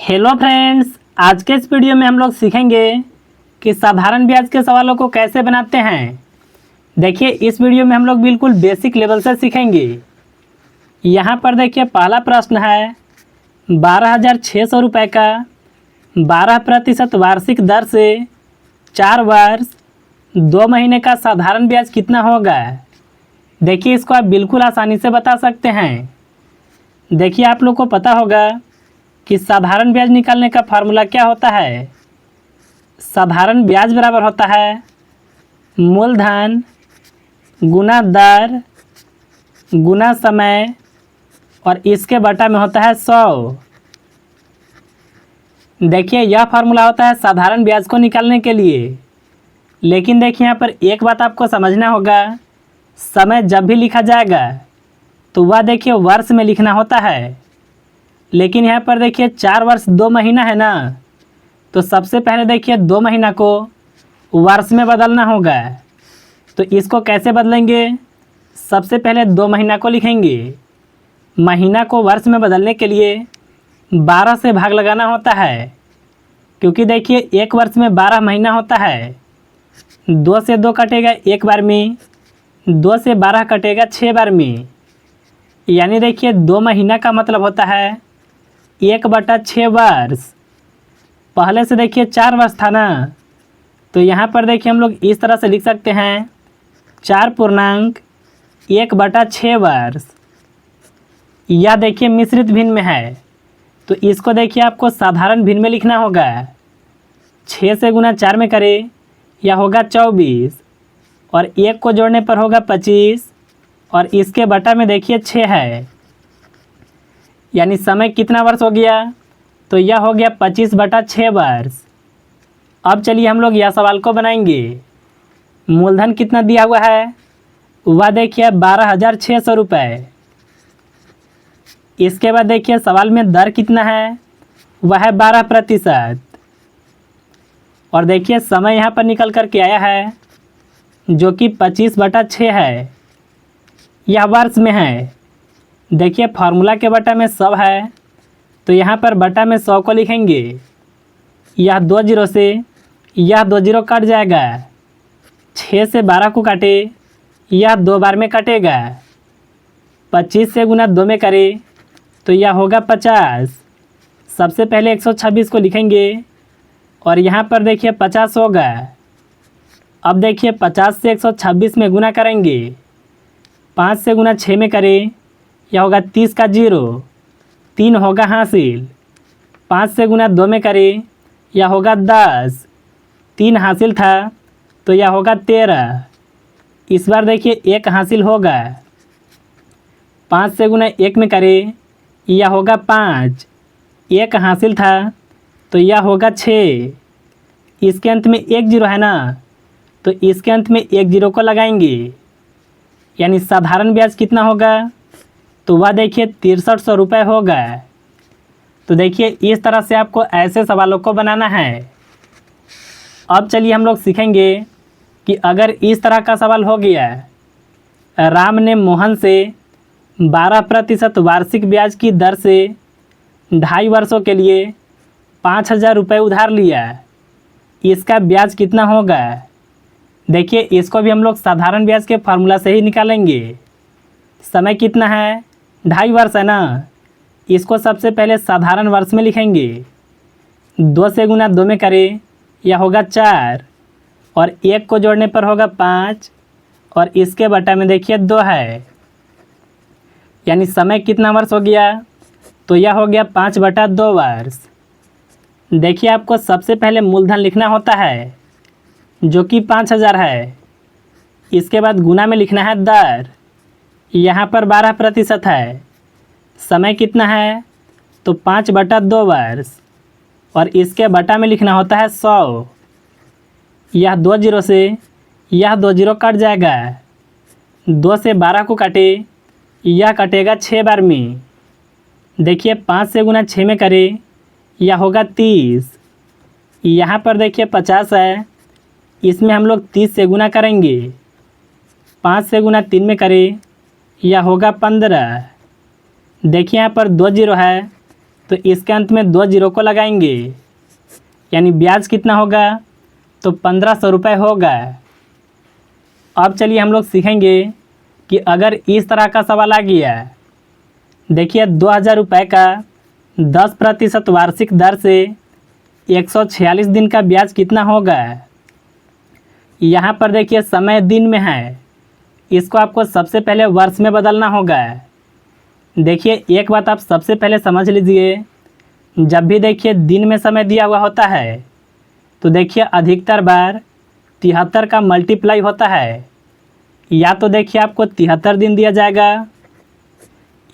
Hello friends, आज के इस वीडियो में हम लोग सीखेंगे कि साधारण ब्याज के सवालों को कैसे बनाते हैं। देखिए, इस वीडियो में हम लोग बिल्कुल बेसिक लेवल से सीखेंगे। यहाँ पर देखिए, पहला प्रश्न है 12,600 रुपये का 12% वार्षिक दर से 4 वर्ष 2 महीने का साधारण ब्याज कितना होगा। देखिए, इसको आप बिल्कुल आसानी से बता सकते हैं। देखिए, आप लोग को पता होगा कि साधारण ब्याज निकालने का फार्मूला क्या होता है। साधारण ब्याज बराबर होता है मूलधन गुना दर गुना समय और इसके बटा में होता है 100। देखिए, यह फार्मूला होता है साधारण ब्याज को निकालने के लिए। लेकिन देखिए, यहाँ पर एक बात आपको समझना होगा, समय जब भी लिखा जाएगा तो वह देखिए वर्ष में लिखना होता है। लेकिन यहाँ पर देखिए 4 वर्ष 2 महीना है ना, तो सबसे पहले देखिए 2 महीना को वर्ष में बदलना होगा। तो इसको कैसे बदलेंगे? सबसे पहले 2 महीना को लिखेंगे। महीना को वर्ष में बदलने के लिए 12 से भाग लगाना होता है, क्योंकि देखिए एक वर्ष में 12 महीना होता है। 2 से 2 कटेगा एक बार में, 2 से 12 कटेगा 6 बार में। यानी देखिए 2 महीना का मतलब होता है 1/6 वर्ष। पहले से देखिए 4 वर्ष था ना, तो यहाँ पर देखिए हम लोग इस तरह से लिख सकते हैं 4.1/6 वर्ष। यह देखिए मिश्रित भिन्न में है, तो इसको देखिए आपको साधारण भिन्न में लिखना होगा। 6 से गुना 4 में करें, यह होगा 24 और 1 को जोड़ने पर होगा 25 और इसके बटा में देखिए 6 है। यानी समय कितना वर्ष हो गया? तो यह हो गया 25/6 वर्ष। अब चलिए हम लोग यह सवाल को बनाएंगे। मूलधन कितना दिया हुआ है? वह देखिए 12,600 रुपये। इसके बाद देखिए सवाल में दर कितना है? वह है 12%। और देखिए समय यहाँ पर निकल कर के आया है जो कि 25/6 है। यह वर्ष में है। देखिए फार्मूला के बटा में 100 है, तो यहाँ पर बटा में 100 को लिखेंगे। यह 2 जीरो से यह 2 जीरो कट जाएगा। 6 से 12 को काटे, यह 2 बार में कटेगा। 25 से गुना 2 में करें तो यह होगा 50। सबसे पहले 126 को लिखेंगे और यहाँ पर देखिए 50 होगा। अब देखिए 50 से 126 में गुना करेंगे। 5 से गुना 6 में करें, यह होगा 30 का 0, 3 होगा हासिल। 5 से गुना 2 में करें, यह होगा 10, 3 हासिल था तो यह होगा 13। इस बार देखिए 1 हासिल होगा। 5 से गुना 1 में करें, यह होगा 5, 1 हासिल था तो यह होगा 6। इसके अंत में 1 जीरो है ना, तो इसके अंत में 1 जीरो को लगाएंगे। यानी साधारण ब्याज कितना होगा? तो वह देखिए 6300 रुपये होगा। तो देखिए इस तरह से आपको ऐसे सवालों को बनाना है। अब चलिए हम लोग सीखेंगे कि अगर इस तरह का सवाल हो गया, राम ने मोहन से 12% वार्षिक ब्याज की दर से 2.5 वर्षों के लिए 5,000 रुपये उधार लिया, इसका ब्याज कितना होगा? देखिए इसको भी हम लोग साधारण ब्याज के फार्मूला से ही निकालेंगे। समय कितना है? 2.5 वर्ष है ना, इसको सबसे पहले साधारण वर्ष में लिखेंगे। 2 से गुना 2 में करें, यह होगा 4 और 1 को जोड़ने पर होगा 5 और इसके बटा में देखिए 2 है। यानी समय कितना वर्ष हो गया? तो यह हो गया 5/2 वर्ष। देखिए आपको सबसे पहले मूलधन लिखना होता है जो कि 5,000 है। इसके बाद गुना में लिखना है दर, यहाँ पर 12% है। समय कितना है? तो 5/2 वर्ष और इसके बटा में लिखना होता है 100। यह 2 जीरो से यह 2 जीरो कट जाएगा। 2 से 12 को काटे, यह कटेगा 6 बार में। देखिए 5 से गुना 6 में करें, यह होगा 30। यहाँ पर देखिए 50 है, इसमें हम लोग 30 से गुना करेंगे। 5 से गुना 3 में करें, यह होगा 15। देखिए यहाँ पर 2 जीरो है, तो इसके अंत में 2 जीरो को लगाएंगे, यानी ब्याज कितना होगा, तो 1500 रुपये होगा। अब चलिए हम लोग सीखेंगे कि अगर इस तरह का सवाल आ गया, देखिए 2000 रुपये का 10% वार्षिक दर से 146 दिन का ब्याज कितना होगा। यहाँ पर देखिए समय दिन में है, इसको आपको सबसे पहले वर्ष में बदलना होगा। देखिए एक बात आप सबसे पहले समझ लीजिए, जब भी देखिए दिन में समय दिया हुआ होता है तो देखिए अधिकतर बार 73 का मल्टीप्लाई होता है। या तो देखिए आपको 73 दिन दिया जाएगा,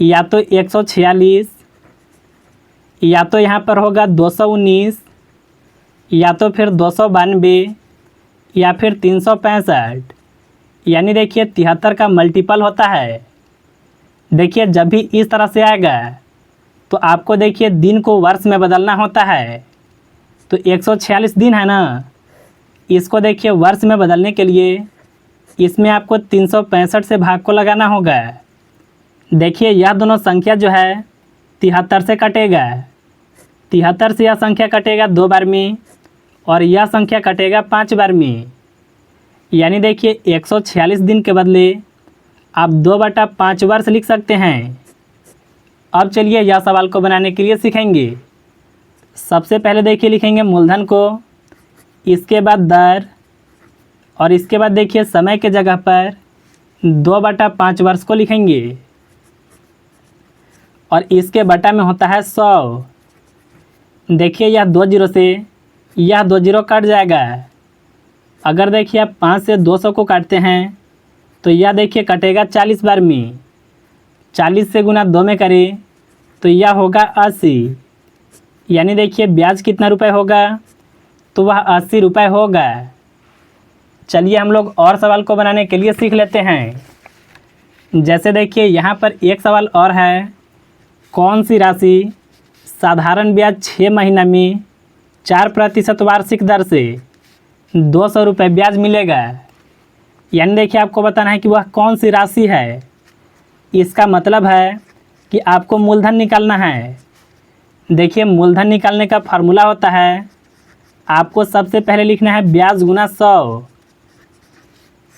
या तो 146, या तो यहाँ पर होगा 219, या तो फिर 292, या फिर 365। यानी देखिए 73 का मल्टीपल होता है। देखिए जब भी इस तरह से आएगा तो आपको देखिए दिन को वर्ष में बदलना होता है। तो 146 दिन है ना, इसको देखिए वर्ष में बदलने के लिए इसमें आपको 365 से भाग को लगाना होगा। देखिए यह दोनों संख्या जो है 73 से कटेगा, 73 से यह संख्या कटेगा 2 बार में, और यह संख्या कटेगा 5 बार में। यानी देखिए 146 दिन के बदले आप 2/5 वर्ष लिख सकते हैं। अब चलिए यह सवाल को बनाने के लिए सीखेंगे। सबसे पहले देखिए लिखेंगे मूलधन को, इसके बाद दर, और इसके बाद देखिए समय के जगह पर 2/5 वर्ष को लिखेंगे, और इसके बटा में होता है 100। देखिए यह 2 जीरो से यह 2 जीरो कट जाएगा। अगर देखिए आप 5 से 200 को काटते हैं तो यह देखिए कटेगा 40 बार में। 40 से गुना 2 में करें तो यह होगा 80। यानी देखिए ब्याज कितना रुपए होगा, तो वह 80 रुपये होगा। चलिए हम लोग और सवाल को बनाने के लिए सीख लेते हैं। जैसे देखिए यहाँ पर एक सवाल और है, कौन सी राशि साधारण ब्याज 6 महीना में 4% वार्षिक दर से 200 रुपये ब्याज मिलेगा। यानी देखिए आपको बताना है कि वह कौन सी राशि है। इसका मतलब है कि आपको मूलधन निकालना है। देखिए मूलधन निकालने का फार्मूला होता है, आपको सबसे पहले लिखना है ब्याज गुना 100,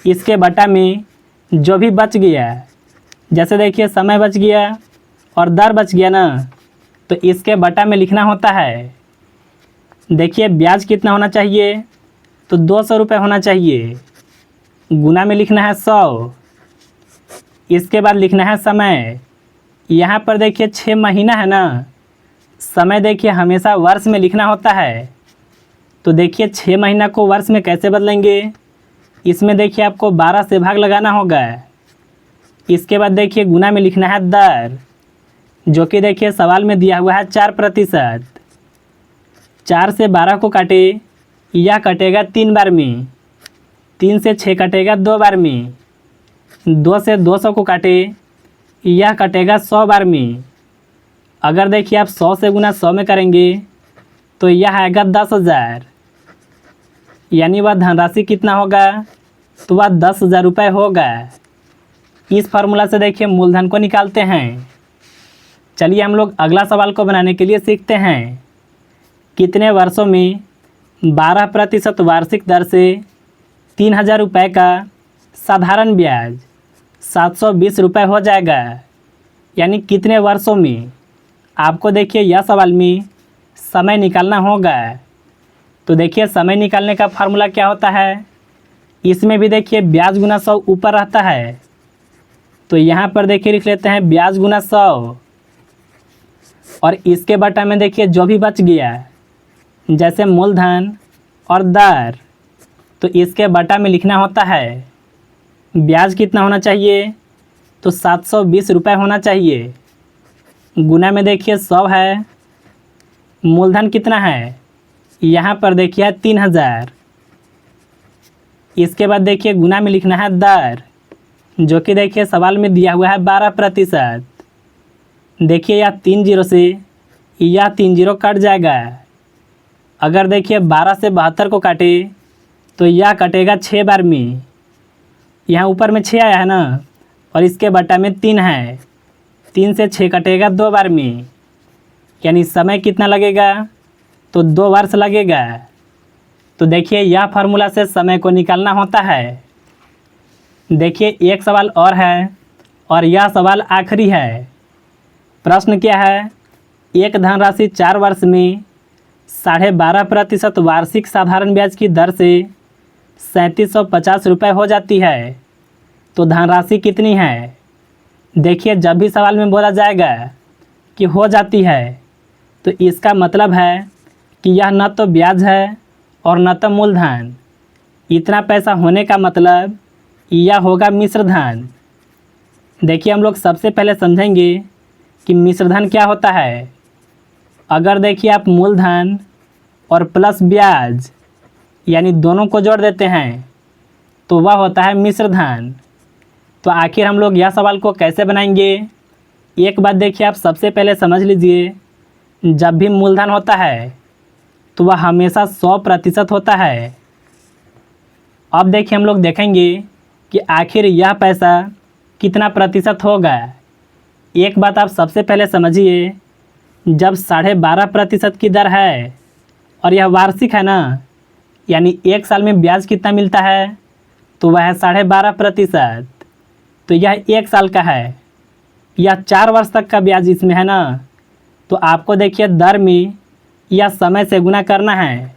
इसके बटा में जो भी बच गया, जैसे देखिए समय बच गया और दर बच गया ना, तो इसके बटा में लिखना होता है। देखिए ब्याज कितना होना चाहिए, तो 200 रुपये होना चाहिए, गुना में लिखना है 100, इसके बाद लिखना है समय। यहाँ पर देखिए 6 महीना है ना, समय देखिए हमेशा वर्ष में लिखना होता है। तो देखिए 6 महीना को वर्ष में कैसे बदलेंगे, इसमें देखिए आपको 12 से भाग लगाना होगा। इसके बाद देखिए गुना में लिखना है दर, जो कि देखिए सवाल में दिया हुआ है 4%। 4 से 12 को काटे, यह कटेगा 3 बार में। 3 से 6 कटेगा 2 बार में। 2 से 200 को काटे, यह कटेगा 100 बार में। अगर देखिए आप 100 से गुना 100 में करेंगे तो यह आएगा 10,000। यानी वह धनराशि कितना होगा, तो वह 10,000 रुपये होगा। इस फार्मूला से देखिए मूलधन को निकालते हैं। चलिए हम लोग अगला सवाल को बनाने के लिए सीखते हैं। कितने वर्षों में 12% वार्षिक दर से 3,000 रुपये का साधारण ब्याज 720 रुपये हो जाएगा। यानी कितने वर्षों में, आपको देखिए यह सवाल में समय निकालना होगा। तो देखिए समय निकालने का फार्मूला क्या होता है, इसमें भी देखिए ब्याज गुना 100 ऊपर रहता है। तो यहाँ पर देखिए लिख लेते हैं ब्याज गुना 100, और इसके बटा में देखिए जो भी बच गया, जैसे मूलधन और दर, तो इसके बटा में लिखना होता है ब्याज कितना होना चाहिए, तो 720 रुपये होना चाहिए। गुना में देखिए 100 है, मूलधन कितना है, यहाँ पर देखिए 3,000। इसके बाद देखिए गुना में लिखना है दर, जो कि देखिए सवाल में दिया हुआ है 12%। देखिए यह 3 जीरो से यह 3 जीरो कट जाएगा। अगर देखिए 12 से 72 को काटे तो यह कटेगा 6 बार में। यहाँ ऊपर में 6 आया है ना, और इसके बटा में 3 है। 3 से 6 कटेगा 2 बार में। यानी समय कितना लगेगा, तो 2 वर्ष लगेगा। तो देखिए यह फार्मूला से समय को निकालना होता है। देखिए एक सवाल और है और यह सवाल आखिरी है। प्रश्न क्या है, एक धनराशि 4 वर्ष में 12.5% वार्षिक साधारण ब्याज की दर से 3750 रुपये हो जाती है, तो धनराशि कितनी है। देखिए जब भी सवाल में बोला जाएगा कि हो जाती है, तो इसका मतलब है कि यह न तो ब्याज है और न तो मूलधन। इतना पैसा होने का मतलब यह होगा मिश्रधन। देखिए हम लोग सबसे पहले समझेंगे कि मिश्रधन क्या होता है। अगर देखिए आप मूलधन और प्लस ब्याज यानी दोनों को जोड़ देते हैं तो वह होता है मिश्रधन। तो आखिर हम लोग यह सवाल को कैसे बनाएंगे, एक बात देखिए आप सबसे पहले समझ लीजिए, जब भी मूलधन होता है तो वह हमेशा 100% होता है। अब देखिए हम लोग देखेंगे कि आखिर यह पैसा कितना प्रतिशत होगा। एक बात आप सबसे पहले समझिए, जब 12.5% की दर है और यह वार्षिक है ना, यानी एक साल में ब्याज कितना मिलता है, तो वह है 12.5%। तो यह एक साल का है, यह 4 वर्ष तक का ब्याज इसमें है ना। तो आपको देखिए दर में या समय से गुना करना है।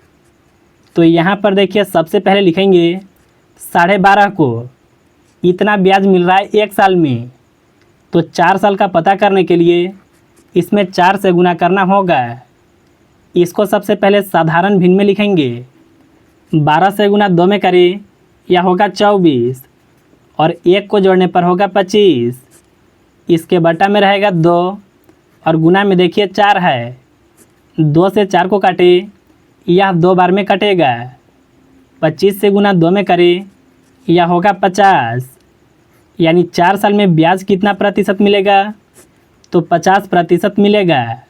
तो यहाँ पर देखिए सबसे पहले लिखेंगे 12.5 को, इतना ब्याज मिल रहा है एक साल में, तो 4 साल का पता करने के लिए इसमें 4 से गुना करना होगा। इसको सबसे पहले साधारण भिन्न में लिखेंगे, 12 से गुना 2 में करें या होगा 24 और 1 को जोड़ने पर होगा 25। इसके बटा में रहेगा 2 और गुना में देखिए 4 है। 2 से 4 को काटे, यह 2 बार में कटेगा। 25 से गुना 2 में करें यह होगा 50। यानी 4 साल में ब्याज कितना प्रतिशत मिलेगा, तो 50% मिलेगा।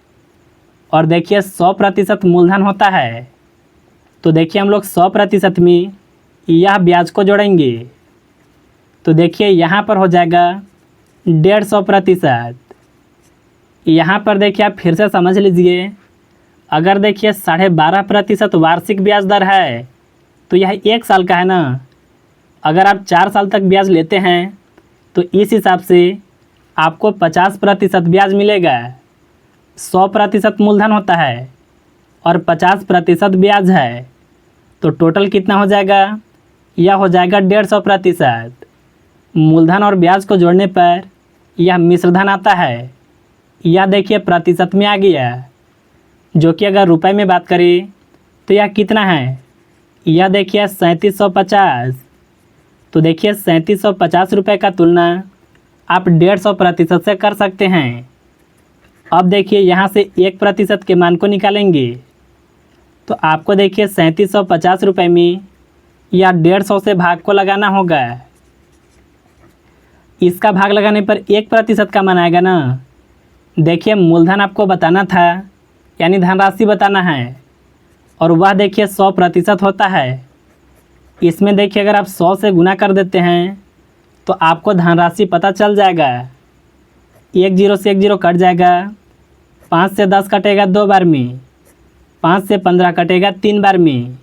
और देखिए 100% मूलधन होता है, तो देखिए हम लोग 100% में यह ब्याज को जोड़ेंगे। तो देखिए यहाँ पर हो जाएगा 150%। यहाँ पर देखिए आप फिर से समझ लीजिए, अगर देखिए 12.5% वार्षिक ब्याज दर है तो यह एक साल का है ना। अगर आप 4 साल तक ब्याज लेते हैं तो इस हिसाब से आपको 50% ब्याज मिलेगा। 100% मूलधन होता है और 50% ब्याज है, तो टोटल कितना हो जाएगा, यह हो जाएगा 150%। मूलधन और ब्याज को जोड़ने पर यह मिश्रधन आता है। यह देखिए प्रतिशत में आ गया, जो कि अगर रुपए में बात करें तो यह कितना है, यह देखिए 3750। तो देखिए 3750 रुपये का तुलना आप 150% से कर सकते हैं। अब देखिए यहाँ से 1% के मान को निकालेंगे, तो आपको देखिए 3750 रुपये में या 150 से भाग को लगाना होगा। इसका भाग लगाने पर 1% का मान आएगा ना। देखिए मूलधन आपको बताना था, यानी धनराशि बताना है, और वह देखिए 100% होता है। इसमें देखिए अगर आप 100 से गुना कर देते हैं तो आपको धनराशि पता चल जाएगा। 1 0 से 1 0 कट जाएगा, 5 से 10 कटेगा 2 बार में, 5 से 15 कटेगा 3 बार में।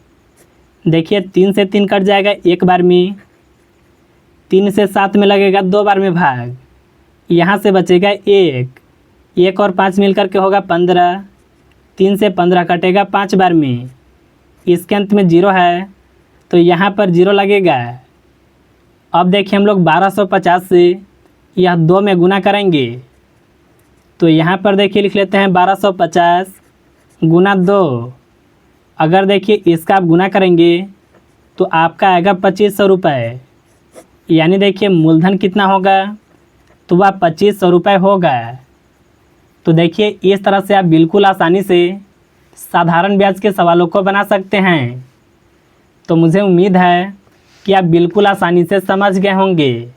देखिए 3 से 3 कट जाएगा 1 बार में, 3 से 7 में लगेगा 2 बार में भाग, यहाँ से बचेगा 1 और 5 मिलकर के होगा 15। 3 से 15 कटेगा 5 बार में, इसके अंत में 0 है तो यहाँ पर 0 लगेगा। अब देखिए हम लोग 1250 से यह 2 में गुना करेंगे, तो यहाँ पर देखिए लिख लेते हैं 1250 गुना 2। अगर देखिए इसका आप गुना करेंगे तो आपका आएगा 2500 रुपये। यानी देखिए मूलधन कितना होगा, तो वह 2500 रुपये होगा। तो देखिए इस तरह से आप बिल्कुल आसानी से साधारण ब्याज के सवालों को बना सकते हैं। तो मुझे उम्मीद है कि आप बिल्कुल आसानी से समझ गए होंगे।